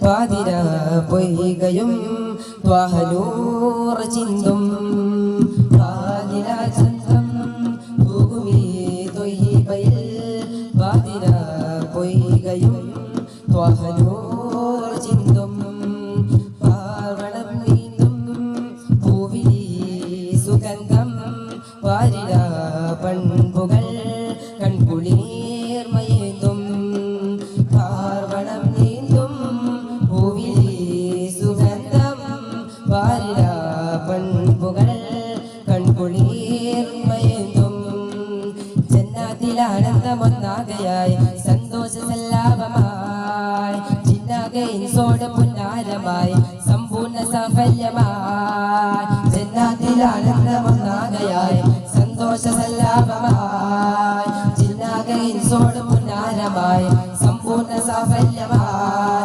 പാതിര പൊയ്കയും ത്വാഹനൂർ ചിന്തും പാതിര ചന്തം ഭൂമി തൊയ്ബയിൽ പാതിര പൊയ്കയും ത്വാഹനൂർ ചിന്തും പാർവണം നീന്തും പൂവിലി സുഗന്ധം പാരിര പൺപുകൾ കൺകുളിർമയേന്തും പാർവണം നീന്തും പൂവിലി സുഗന്ധം പാരിര പൺപുകൾ കൺകുളിർമയേന്തും ജന്നാതിലാനന്ദമൊന്നാകയായി സന്തോഷസല്ലാപമായി ജിന്നാകയിൻസോട് പുന്നാരമായി സമ്പൂർണ്ണ സാഫല്യമായി ജന്നാതിലാനന്ദമൊന്നാകയായി സന്തോഷസല്ലാപമായി ജിന്നാകയിൻസോട് പുന്നാരമായി സമ്പൂർണ്ണ സാഫല്യമായി